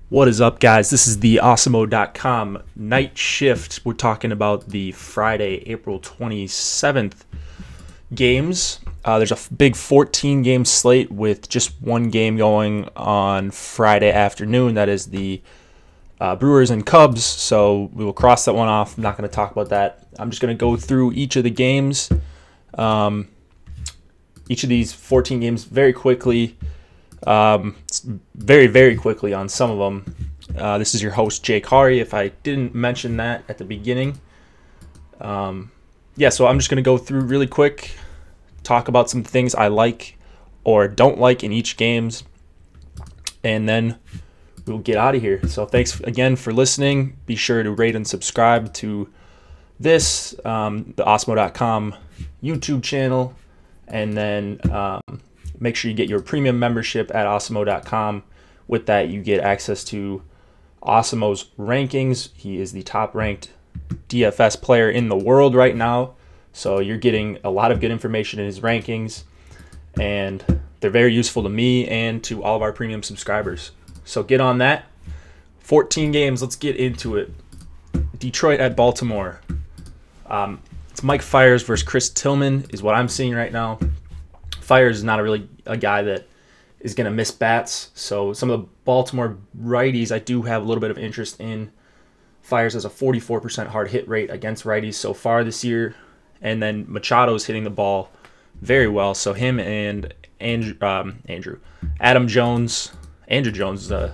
What is up, guys? This is the Awesemo.com night shift. We're talking about the Friday, April 27th games. There's a big 14-game slate with just one game going on Friday afternoon. That is the Brewers and Cubs, so we will cross that one off. I'm not going to talk about that. I'm just going to go through each of the games, each of these 14 games very quickly. Very quickly on some of them. This is your host, Jake Hari, if I didn't mention that at the beginning. So I'm just going to go through really quick, talk about some things I like or don't like in each games, and then we'll get out of here. So thanks again for listening. Be sure to rate and subscribe to this, the Awesemo.com YouTube channel, and then make sure you get your premium membership at Awesemo.com. With that, you get access to Awesemo's rankings. He is the top-ranked DFS player in the world right now, so you're getting a lot of good information in his rankings, and they're very useful to me and to all of our premium subscribers. So get on that. 14 games. Let's get into it. Detroit at Baltimore. It's Mike Fiers versus Chris Tillman is what I'm seeing right now. Fiers is not really a guy that is going to miss bats. So some of the Baltimore righties, I do have a little bit of interest in. Fiers has a 44% hard hit rate against righties so far this year. And then Machado's hitting the ball very well. So him and Adam Jones. Andrew Jones is an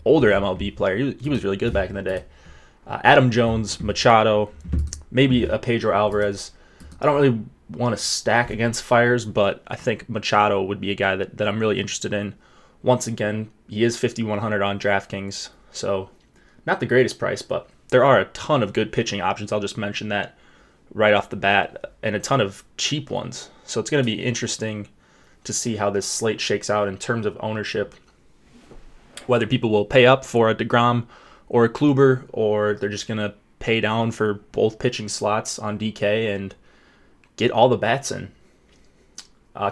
older MLB player. He was really good back in the day. Adam Jones, Machado, maybe a Pedro Alvarez. I don't really want to stack against Fiers, but I think Machado would be a guy that I'm really interested in. Once again, he is 5,100 on DraftKings, so not the greatest price, but there are a ton of good pitching options. I'll just mention that right off the bat, and a ton of cheap ones. So it's going to be interesting to see how this slate shakes out in terms of ownership, whether people will pay up for a DeGrom or a Kluber, or they're just going to pay down for both pitching slots on DK and get all the bats in.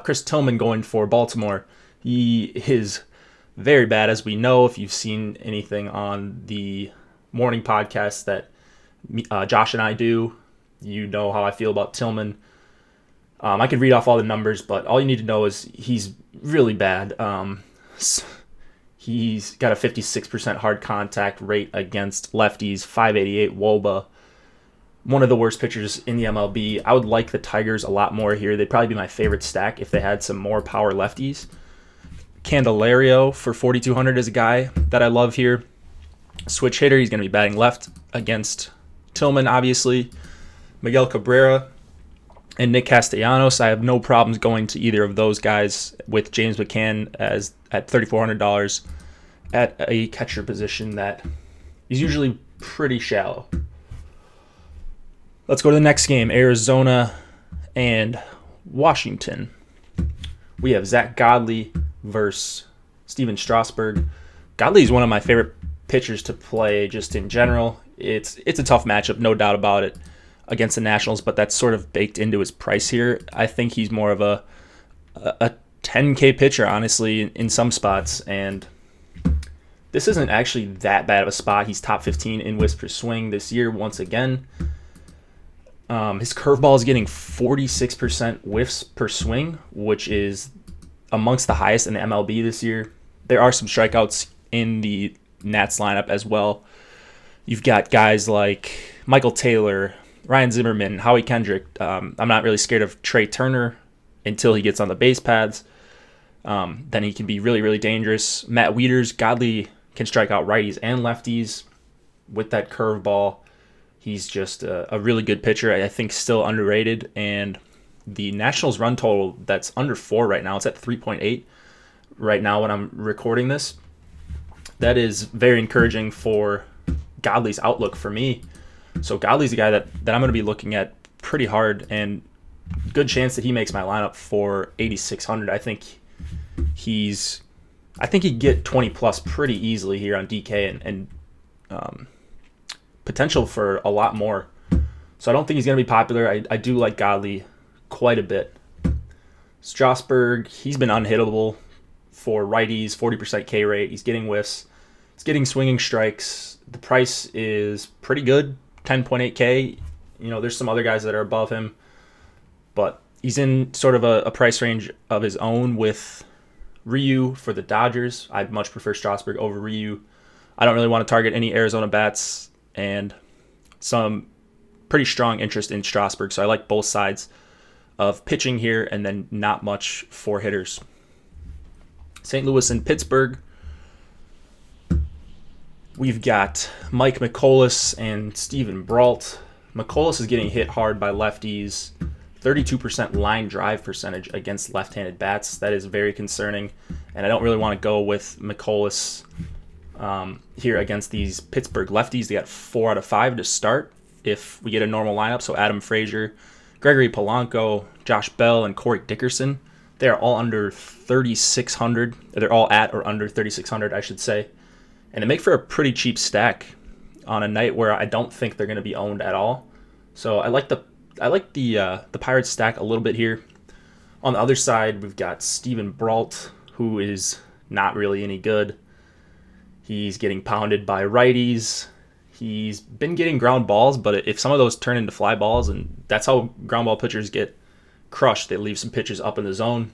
Chris Tillman going for Baltimore. He is very bad, as we know. If you've seen anything on the morning podcast that Josh and I do, you know how I feel about Tillman. I could read off all the numbers, but all you need to know is he's really bad. He's got a 56% hard contact rate against lefties, 588 WOBA. One of the worst pitchers in the MLB. I would like the Tigers a lot more here. They'd probably be my favorite stack if they had some more power lefties. Candelario for 4,200 is a guy that I love here. Switch hitter, he's going to be batting left against Tillman, obviously. Miguel Cabrera and Nick Castellanos. I have no problems going to either of those guys with James McCann at $3,400 at a catcher position that is usually pretty shallow. Let's go to the next game, Arizona and Washington. We have Zach Godley versus Steven Strasburg. Godley is one of my favorite pitchers to play just in general. It's a tough matchup, no doubt about it, against the Nationals, but that's sort of baked into his price here. I think he's more of a 10K pitcher, honestly, in some spots, and this isn't actually that bad of a spot. He's top 15 in whiffs per swing this year once again. His curveball is getting 46% whiffs per swing, which is amongst the highest in the MLB this year. There are some strikeouts in the Nats lineup as well. You've got guys like Michael Taylor, Ryan Zimmerman, Howie Kendrick. I'm not really scared of Trey Turner until he gets on the base paths. Then he can be really dangerous. Matt Wieters, Godley can strike out righties and lefties with that curveball. He's just a really good pitcher. I think still underrated. And the Nationals run total that's under 4 right now. It's at 3.8 right now when I'm recording this. That is very encouraging for Godley's outlook for me. So Godley's a guy that I'm going to be looking at pretty hard, and good chance that he makes my lineup for 8,600. I think he'd get 20 plus pretty easily here on DK and potential for a lot more. So I don't think he's going to be popular. I do like Godley quite a bit. Strasburg, he's been unhittable for righties, 40% K rate. He's getting whiffs. It's getting swinging strikes. The price is pretty good, 10.8K. You know, there's some other guys that are above him, but he's in sort of a price range of his own with Ryu for the Dodgers. I'd much prefer Strasburg over Ryu. I don't really want to target any Arizona bats, and some pretty strong interest in Strasburg, so I like both sides of pitching here, and then not much for hitters. St. Louis and Pittsburgh. We've got Mike McCollis and Steven Brault. McCollis is getting hit hard by lefties. 32% line drive percentage against left-handed bats. That is very concerning, and I don't really want to go with McCollis here against these Pittsburgh lefties. They got 4 out of 5 to start if we get a normal lineup. So Adam Frazier, Gregory Polanco, Josh Bell, and Corey Dickerson. They are all under 3,600. They're all at or under 3,600, I should say. And they make for a pretty cheap stack on a night where I don't think they're going to be owned at all. So I like the Pirates stack a little bit here. On the other side, we've got Steven Brault, who is not really any good. He's getting pounded by righties. He's been getting ground balls, but if some of those turn into fly balls, and that's how ground ball pitchers get crushed, they leave some pitches up in the zone.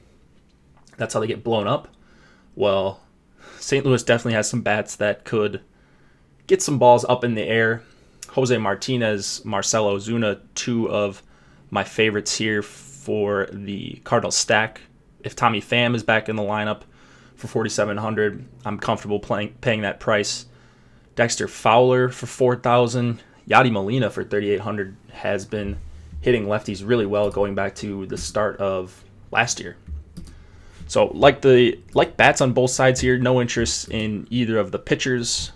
That's how they get blown up. Well, St. Louis definitely has some bats that could get some balls up in the air. Jose Martinez, Marcelo Ozuna, 2 of my favorites here for the Cardinals stack. If Tommy Pham is back in the lineup for 4,700, I'm comfortable paying that price. Dexter Fowler for 4,000. Yadi Molina for 3,800 has been hitting lefties really well going back to the start of last year. So like bats on both sides here. No interest in either of the pitchers.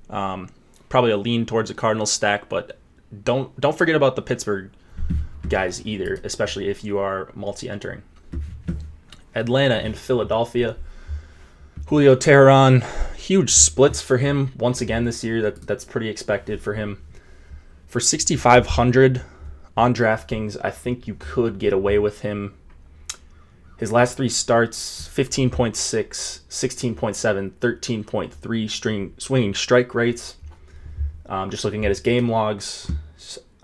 Probably a lean towards the Cardinals stack, but don't forget about the Pittsburgh guys either, especially if you are multi-entering. Atlanta and Philadelphia. Julio Teheran, huge splits for him once again this year. That's pretty expected for him. For 6,500 on DraftKings, I think you could get away with him. His last 3 starts, 15.6, 16.7, 13.3 swinging strike rates. Just looking at his game logs,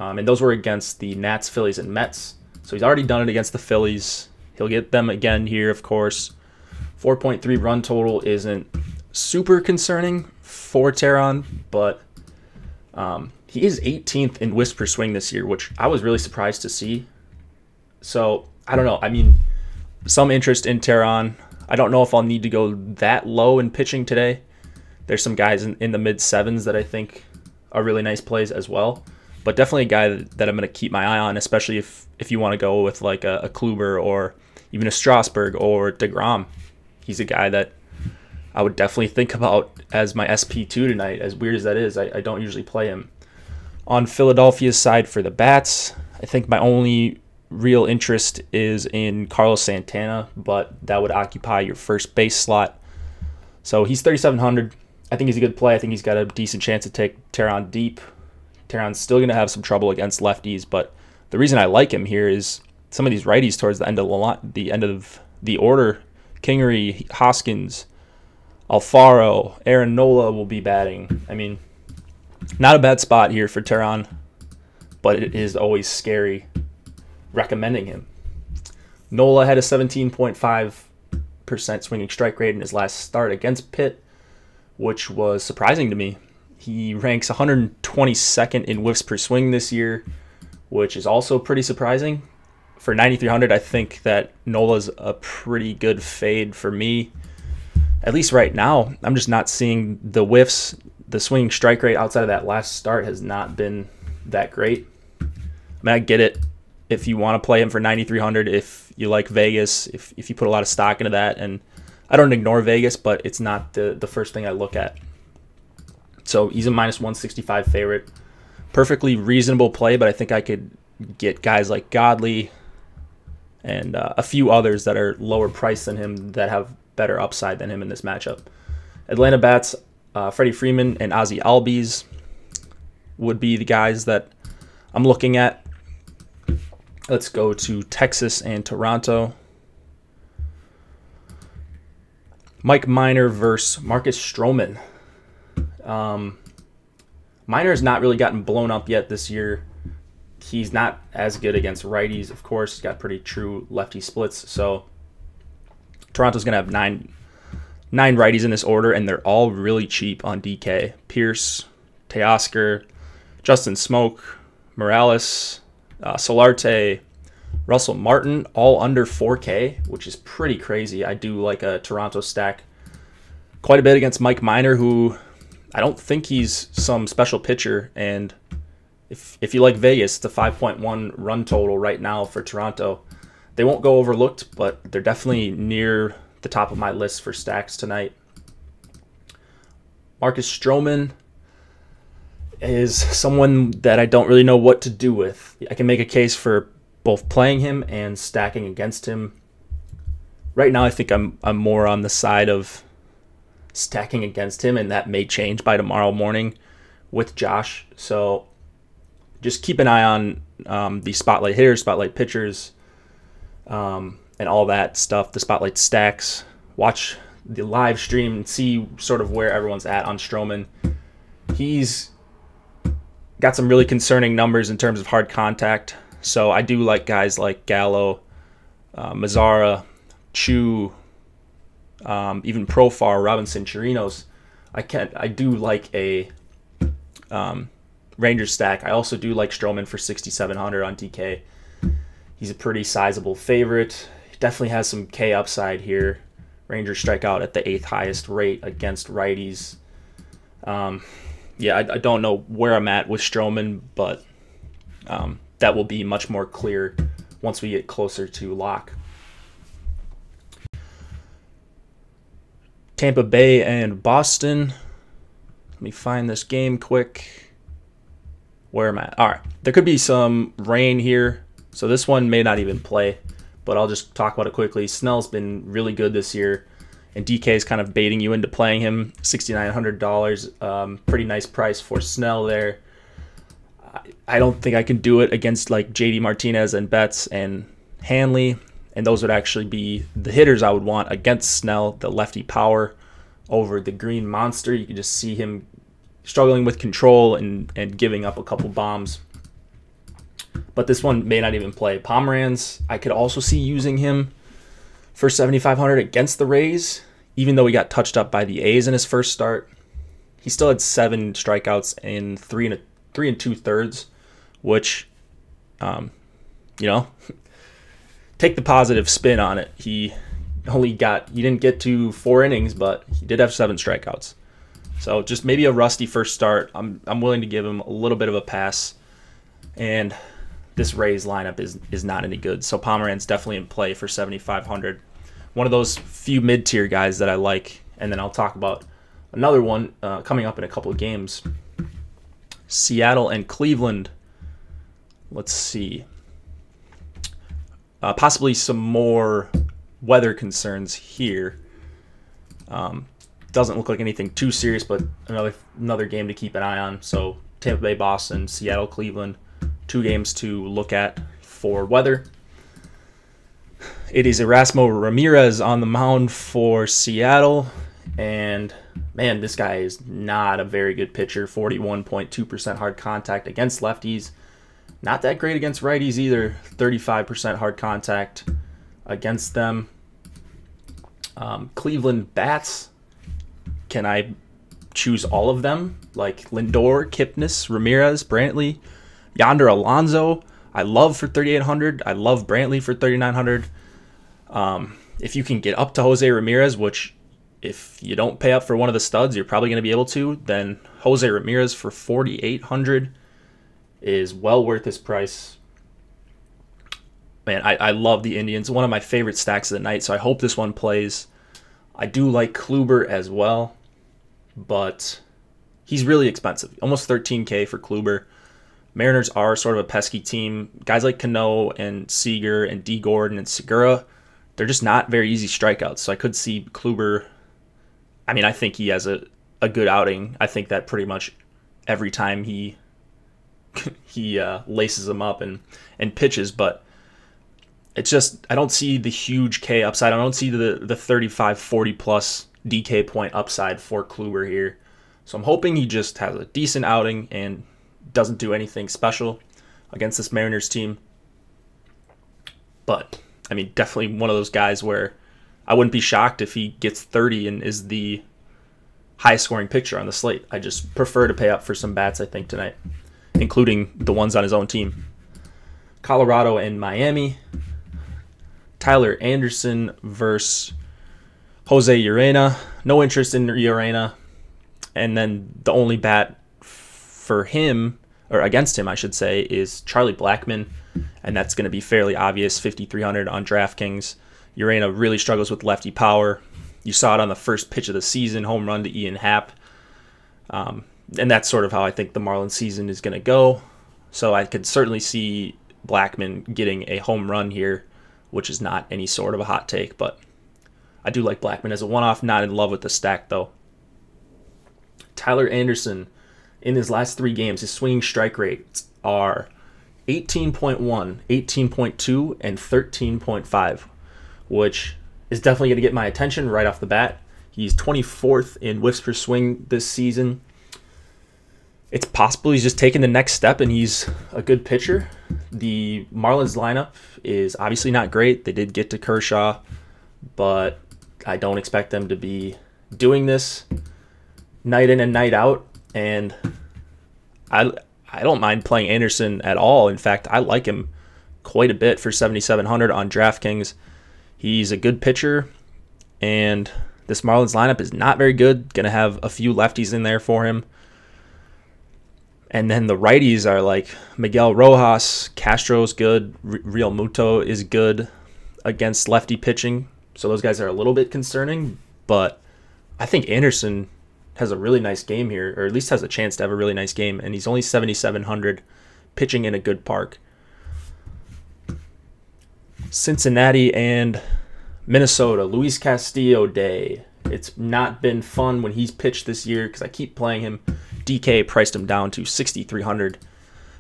and those were against the Nats, Phillies, and Mets. So he's already done it against the Phillies. He'll get them again here, of course. 4.3 run total isn't super concerning for Teheran, but he is 18th in whiffs per swing this year, which I was really surprised to see. So I don't know. I mean, some interest in Teheran. I don't know if I'll need to go that low in pitching today. There's some guys in the mid-7s that I think are really nice plays as well. But definitely a guy that I'm going to keep my eye on, especially if you want to go with like a Kluber or even a Strasburg or DeGrom. He's a guy that I would definitely think about as my SP2 tonight, as weird as that is. I don't usually play him. On Philadelphia's side for the bats, I think my only real interest is in Carlos Santana, but that would occupy your first base slot. So he's 3,700. I think he's a good play. I think he's got a decent chance to take Teheran deep. Teheran's still going to have some trouble against lefties, but the reason I like him here is some of these righties towards the end of the order. Kingery, Hoskins, Alfaro, Aaron Nola will be batting. I mean, not a bad spot here for Teheran, but it is always scary recommending him. Nola had a 17.5% swinging strike rate in his last start against Pitt, which was surprising to me. He ranks 122nd in whiffs per swing this year, which is also pretty surprising. For 9,300, I think that Nola's a pretty good fade for me. At least right now, I'm just not seeing the whiffs. The swinging strike rate outside of that last start has not been that great. I mean, I get it if you want to play him for 9,300, if you like Vegas, if you put a lot of stock into that. And I don't ignore Vegas, but it's not the first thing I look at. So he's a minus 165 favorite. Perfectly reasonable play, but I think I could get guys like Godley and a few others that are lower priced than him that have better upside than him in this matchup. Atlanta bats, Freddie Freeman and Ozzie Albies would be the guys that I'm looking at. Let's go to Texas and Toronto. Mike Minor versus Marcus Stroman. Minor's not really gotten blown up yet this year. He's not as good against righties, of course. He's got pretty true lefty splits. So Toronto's going to have nine righties in this order, and they're all really cheap on DK. Pierce, Teoscar, Justin Smoke, Morales, Solarte, Russell Martin, all under 4K, which is pretty crazy. I do like a Toronto stack quite a bit against Mike Minor, who I don't think he's some special pitcher. And if you like Vegas, it's a 5.1 run total right now for Toronto. They won't go overlooked, but they're definitely near the top of my list for stacks tonight. Marcus Stroman is someone that I don't really know what to do with. I can make a case for both playing him and stacking against him. Right now, I think I'm more on the side of stacking against him, and that may change by tomorrow morning with Josh. So just keep an eye on the spotlight hitters, spotlight pitchers, and all that stuff, the spotlight stacks. Watch the live stream and see sort of where everyone's at on Stroman. He's got some really concerning numbers in terms of hard contact. So I do like guys like Gallo, Mazzara, Chu, even Profar, Robinson, Chirinos. I do like a Rangers stack. I also do like Stroman for 6,700 on DK. He's a pretty sizable favorite. He definitely has some K upside here. Rangers strike out at the 8th highest rate against righties. Yeah, I don't know where I'm at with Stroman, but that will be much more clear once we get closer to lock. Tampa Bay and Boston. Let me find this game quick. Where am I? All right, there could be some rain here, so this one may not even play, but I'll just talk about it quickly. Snell's been really good this year, and DK is kind of baiting you into playing him. $6,900, pretty nice price for Snell there. I don't think I can do it against like JD Martinez and Betts and Hanley, and those would actually be the hitters I would want against Snell, the lefty power over the green monster. You can just see him struggling with control and giving up a couple bombs. But this one may not even play. Pomeranz, I could also see using him for 7,500 against the Rays, even though he got touched up by the A's in his first start. He still had 7 strikeouts in 3 2/3, which, take the positive spin on it. He didn't get to 4 innings, but he did have 7 strikeouts. So just maybe a rusty first start. I'm willing to give him a little bit of a pass, and this Rays lineup is not any good. So Pomeranz definitely in play for 7,500. One of those few mid-tier guys that I like, and then I'll talk about another one coming up in a couple of games. Seattle and Cleveland. Let's see. Possibly some more weather concerns here. Doesn't look like anything too serious, but another game to keep an eye on. So Tampa Bay, Boston, Seattle, Cleveland. 2 games to look at for weather. It is Erasmo Ramirez on the mound for Seattle. And, man, this guy is not a very good pitcher. 41.2% hard contact against lefties. Not that great against righties either. 35% hard contact against them. Cleveland bats. Can I choose all of them? Like Lindor, Kipnis, Ramirez, Brantley, Yonder Alonso. I love for 3,800. I love Brantley for 3,900. If you can get up to Jose Ramirez, which if you don't pay up for one of the studs, you're probably going to be able to, then Jose Ramirez for 4,800 is well worth his price. Man, I love the Indians. One of my favorite stacks of the night, so I hope this one plays. I do like Kluber as well, but he's really expensive. Almost 13K for Kluber. Mariners are sort of a pesky team. Guys like Cano and Seager and D. Gordon and Segura, they're just not very easy strikeouts. So I could see Kluber. I mean, I think he has a good outing. I think that pretty much every time he laces them up and pitches, but it's just I don't see the huge K upside. I don't see the 35, 40 plus DK point upside for Kluber here. So I'm hoping he just has a decent outing and doesn't do anything special against this Mariners team. But, I mean, definitely one of those guys where I wouldn't be shocked if he gets 30 and is the highest scoring pitcher on the slate. I just prefer to pay up for some bats, I think, tonight, including the ones on his own team. Colorado and Miami. Tyler Anderson versus Jose Urena. No interest in Urena. And then the only bat for him, or against him, I should say, is Charlie Blackmon. And that's going to be fairly obvious, 5,300 on DraftKings. Urena really struggles with lefty power. You saw it on the first pitch of the season, home run to Ian Happ. And that's sort of how I think the Marlins season is going to go. So I could certainly see Blackmon getting a home run here, which is not any sort of a hot take, but I do like Blackmon as a one-off. Not in love with the stack, though. Tyler Anderson, in his last 3 games, his swinging strike rates are 18.1, 18.2, and 13.5, which is definitely going to get my attention right off the bat. He's 24th in whiffs per swing this season. It's possible he's just taking the next step and he's a good pitcher. The Marlins lineup is obviously not great. They did get to Kershaw, but I don't expect them to be doing this night in and night out. And I don't mind playing Anderson at all. In fact, I like him quite a bit for 7,700 on DraftKings. He's a good pitcher, and this Marlins lineup is not very good. Going to have a few lefties in there for him. And then the righties are like Miguel Rojas, Castro's good, Real Muto is good against lefty pitching. So those guys are a little bit concerning, but I think Anderson has a really nice game here, or at least has a chance to have a really nice game, and he's only 7,700 pitching in a good park. Cincinnati and Minnesota, Luis Castillo day. It's not been fun when he's pitched this year because I keep playing him. DK priced him down to 6,300,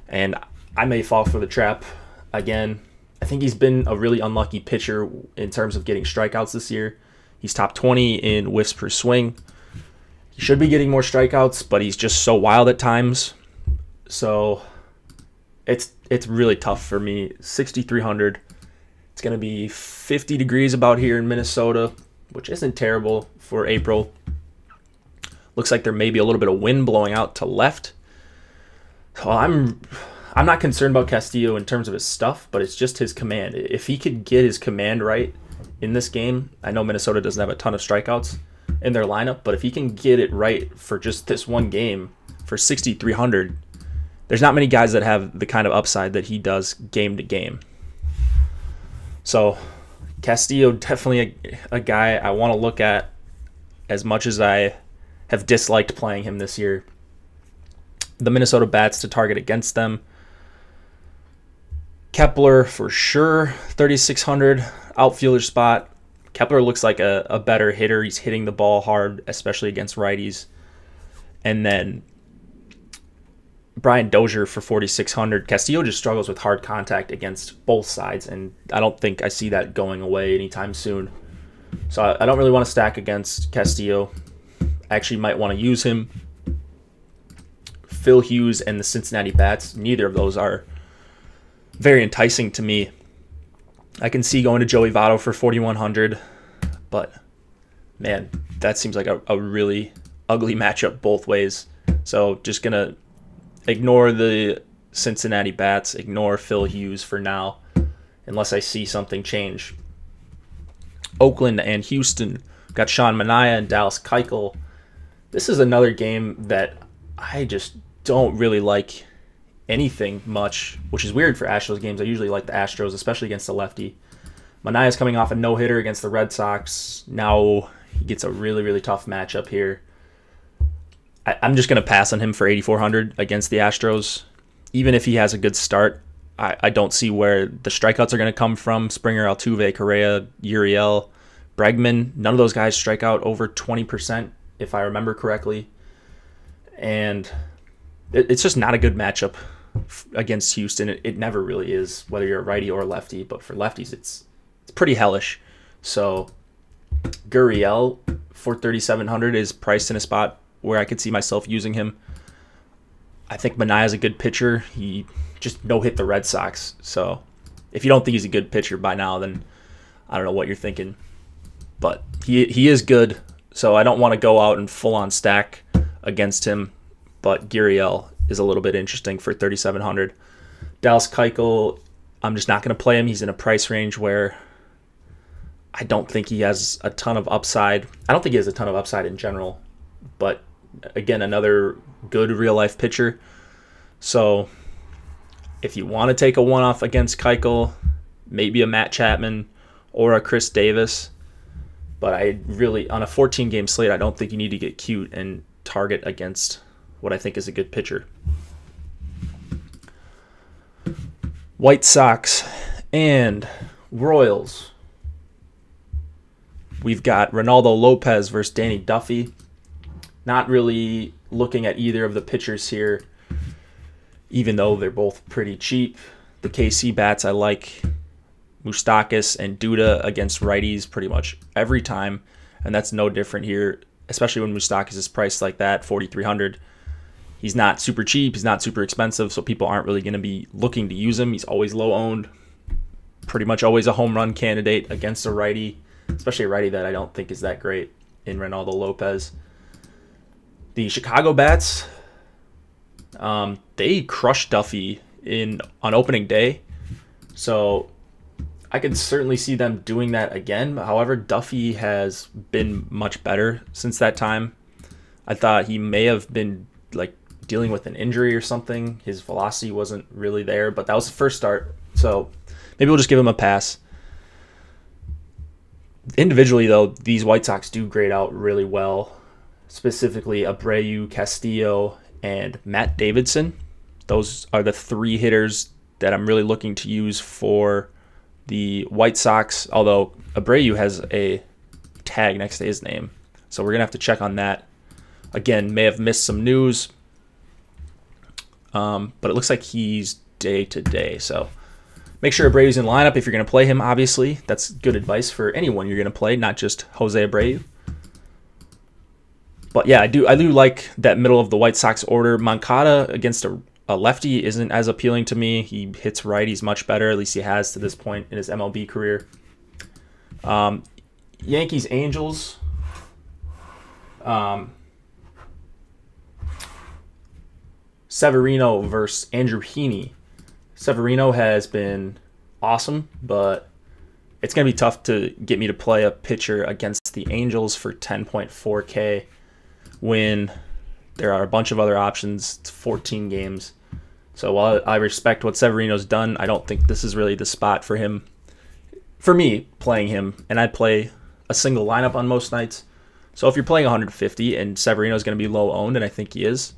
and I may fall for the trap again. I think he's been a really unlucky pitcher in terms of getting strikeouts this year. He's top 20 in whiffs per swing. He should be getting more strikeouts, but he's just so wild at times. So it's really tough for me. 6,300. It's going to be 50 degrees about here in Minnesota, which isn't terrible for April. Looks like there may be a little bit of wind blowing out to left. So I'm not concerned about Castillo in terms of his stuff, but it's just his command. If he could get his command right in this game, I know Minnesota doesn't have a ton of strikeouts in their lineup, but if he can get it right for just this one game for 6,300, there's not many guys that have the kind of upside that he does game to game. So Castillo, definitely a guy I want to look at as much as I have disliked playing him this year. The Minnesota bats to target against them. Kepler for sure, 3,600 outfielder spot. Kepler looks like a better hitter. He's hitting the ball hard, especially against righties. And then Brian Dozier for 4,600. Castillo just struggles with hard contact against both sides, and I don't think I see that going away anytime soon. So I don't really want to stack against Castillo. I actually might want to use him. Phil Hughes and the Cincinnati Bats, neither of those are very enticing to me. I can see going to Joey Votto for 4,100, but man, that seems like a really ugly matchup both ways. So just going to ignore the Cincinnati Bats, ignore Phil Hughes for now, unless I see something change. Oakland and Houston, got Sean Manaea and Dallas Keuchel. This is another game that I just don't really like anything much, which is weird for Astros games. I usually like the Astros, especially against the lefty. Manaea's coming off a no-hitter against the Red Sox. Now he gets a really, really tough matchup here. I'm just going to pass on him for 8,400 against the Astros. Even if he has a good start, I don't see where the strikeouts are going to come from. Springer, Altuve, Correa, Uriel, Bregman. None of those guys strike out over 20%, if I remember correctly. And it's just not a good matchup against Houston. It never really is, whether you're a righty or a lefty. But for lefties, it's pretty hellish. So Gurriel for 3,700 is priced in a spot where I could see myself using him. I think Manaea's a good pitcher. He just no-hit the Red Sox. So if you don't think he's a good pitcher by now, then I don't know what you're thinking. But he is good, so I don't want to go out and full-on stack against him. But Gurriel is a little bit interesting for 3,700. Dallas Keuchel, I'm just not going to play him. He's in a price range where I don't think he has a ton of upside. I don't think he has a ton of upside in general. But, again, another good real-life pitcher. So if you want to take a one-off against Keuchel, maybe a Matt Chapman or a Chris Davis. But I really, on a 14-game slate, I don't think you need to get cute and target against what I think is a good pitcher. White Sox and Royals. We've got Ronaldo Lopez versus Danny Duffy. Not really looking at either of the pitchers here, even though they're both pretty cheap. The KC bats I like. Moustakas and Duda against righties pretty much every time, and that's no different here, especially when Moustakas is priced like that, 4,300. He's not super cheap, he's not super expensive, so people aren't really going to be looking to use him. He's always low owned, pretty much always a home run candidate against a righty, especially a righty that I don't think is that great in Ronaldo Lopez. The Chicago bats, they crushed Duffy on opening day, so I could certainly see them doing that again. However, Duffy has been much better since that time. I thought he may have been like dealing with an injury or something. His velocity wasn't really there, but that was the first start. So maybe we'll just give him a pass. Individually, though, these White Sox do grade out really well. Specifically, Abreu, Castillo, and Matt Davidson. Those are the three hitters that I'm really looking to use for the White Sox, although Abreu has a tag next to his name. So we're going to have to check on that. Again, may have missed some news, but it looks like he's day-to-day. So make sure Abreu's in lineup if you're going to play him, obviously. That's good advice for anyone you're going to play, not just Jose Abreu. But yeah, I do like that middle of the White Sox order. Moncada against a lefty isn't as appealing to me. He hits righties much better, at least he has to this point in his MLB career. Yankees, Angels. Severino versus Andrew Heaney. Severino has been awesome, but it's going to be tough to get me to play a pitcher against the Angels for 10.4K when there are a bunch of other options. It's 14 games. So while I respect what Severino's done, I don't think this is really the spot for him. For me, playing him, and I play a single lineup on most nights. So if you're playing 150 and Severino's going to be low owned, and I think he is,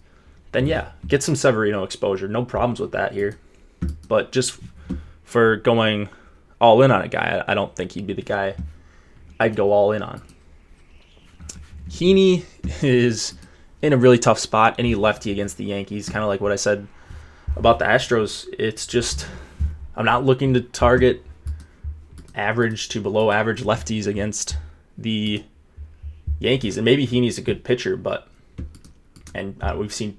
then yeah, get some Severino exposure. No problems with that here. But just for going all in on a guy, I don't think he'd be the guy I'd go all in on. Heaney is in a really tough spot, any lefty against the Yankees, kind of like what I said about the Astros. It's just, I'm not looking to target average to below average lefties against the Yankees. And maybe Heaney's a good pitcher, but, and we've seen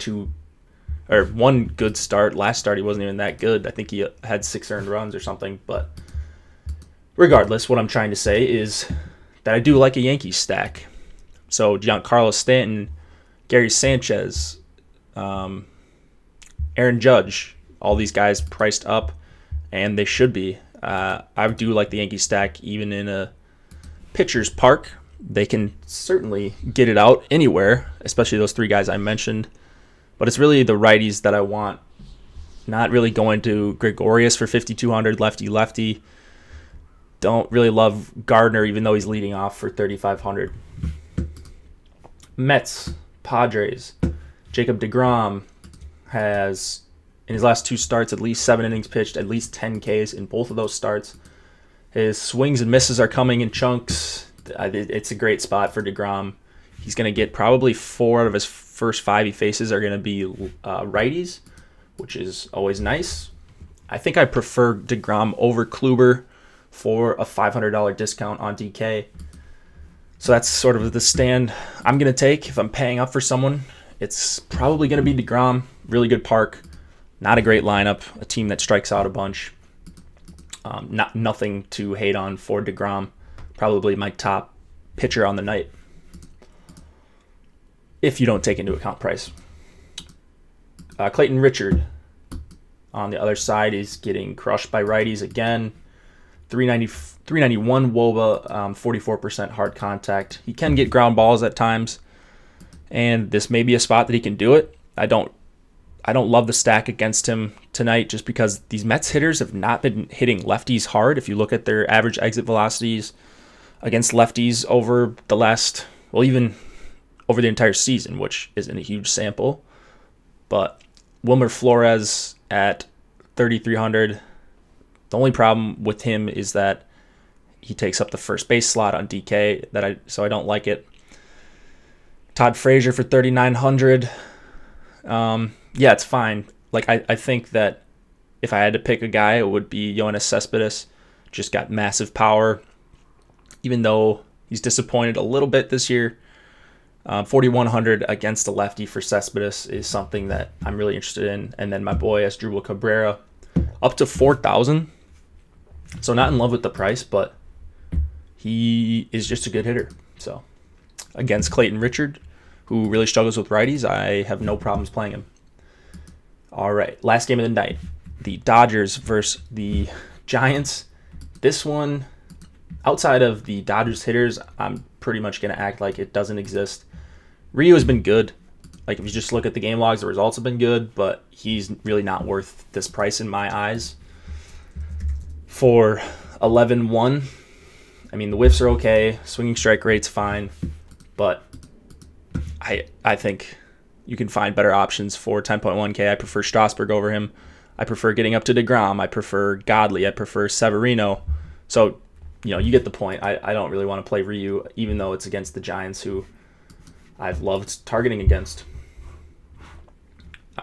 one good start. Last start, he wasn't even that good. I think he had 6 earned runs or something. But regardless, what I'm trying to say is that I do like a Yankees stack. So Giancarlo Stanton, Gary Sanchez, Aaron Judge, all these guys priced up, and they should be. I do like the Yankees stack even in a pitcher's park. They can certainly get it out anywhere, especially those 3 guys I mentioned. But it's really the righties that I want. Not really going to Gregorius for 5,200, lefty. Don't really love Gardner, even though he's leading off for 3,500. Mets, Padres. Jacob deGrom has, in his last 2 starts, at least 7 innings pitched, at least 10 Ks in both of those starts. His swings and misses are coming in chunks. It's a great spot for deGrom. He's going to get probably 4 out of his first 5 he faces are going to be righties, which is always nice. I think I prefer deGrom over Kluber for a $500 discount on DK. So that's sort of the stand I'm going to take if I'm paying up for someone. It's probably going to be DeGrom. Really good park. Not a great lineup. A team that strikes out a bunch. Nothing to hate on for DeGrom. Probably my top pitcher on the night, if you don't take into account price. Clayton Richard on the other side is getting crushed by righties again. 391 WOBA, 44% hard contact. He can get ground balls at times, and this may be a spot that he can do it. I don't love the stack against him tonight just because these Mets hitters have not been hitting lefties hard. If you look at their average exit velocities against lefties over the last, well, even over the entire season, which isn't a huge sample, but Wilmer Flores at 3,300. The only problem with him is that he takes up the first base slot on DK, so I don't like it. Todd Frazier for 3,900. Yeah, it's fine. Like I think that if I had to pick a guy, it would be Yoenis Cespedes. Just got massive power, even though he's disappointed a little bit this year. 4,100 against a lefty for Cespedes is something that I'm really interested in. And then my boy Asdrubal Cabrera up to 4,000. So not in love with the price, but he is just a good hitter. So against Clayton Richard, who really struggles with righties, I have no problems playing him. All right, last game of the night. The Dodgers versus the Giants. This one, outside of the Dodgers hitters, I'm pretty much going to act like it doesn't exist. Ryu has been good. Like, if you just look at the game logs, the results have been good, but he's really not worth this price in my eyes. For 11-1, I mean, the whiffs are okay. Swinging strike rate's fine, but I think you can find better options for 10.1K. I prefer Strasburg over him. I prefer getting up to DeGrom. I prefer Godley. I prefer Severino. So, you get the point. I don't really want to play Ryu, even though it's against the Giants, who I've loved targeting against.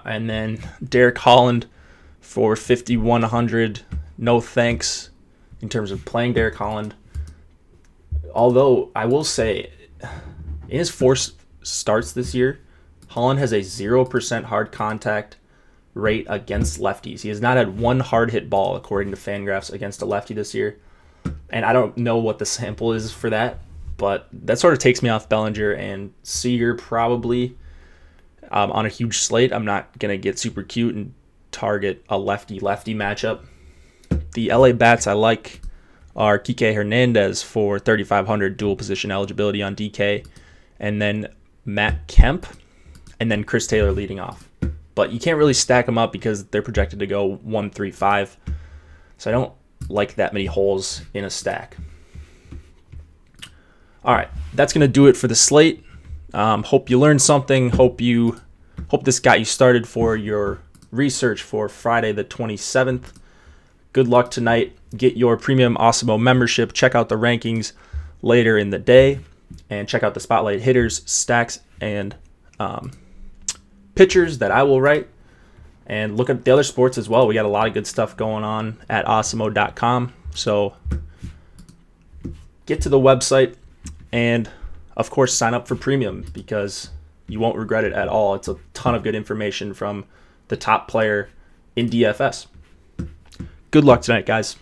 And then Derek Holland for 5,100. No thanks in terms of playing Derek Holland. Although I will say, in his 4 starts this year, Holland has a 0% hard contact rate against lefties. He has not had one hard hit ball, according to Fangraphs, against a lefty this year. And I don't know what the sample is for that, but that sort of takes me off Bellinger and Seager probably. On a huge slate, I'm not going to get super cute and target a lefty-lefty matchup. The LA bats I like are Kike Hernandez for 3,500 dual position eligibility on DK, and then Matt Kemp, and then Chris Taylor leading off. But you can't really stack them up because they're projected to go 1-3-5. So I don't like that many holes in a stack. All right, that's going to do it for the slate. Hope you learned something. Hope this got you started for your research for Friday the 27th. Good luck tonight. Get your premium Awesemo membership. Check out the rankings later in the day, and check out the spotlight hitters, stacks, and pitchers that I will write. And look at the other sports as well. We got a lot of good stuff going on at awesemo.com. So get to the website and, of course, sign up for premium because you won't regret it at all. It's a ton of good information from the top player in DFS. Good luck tonight, guys.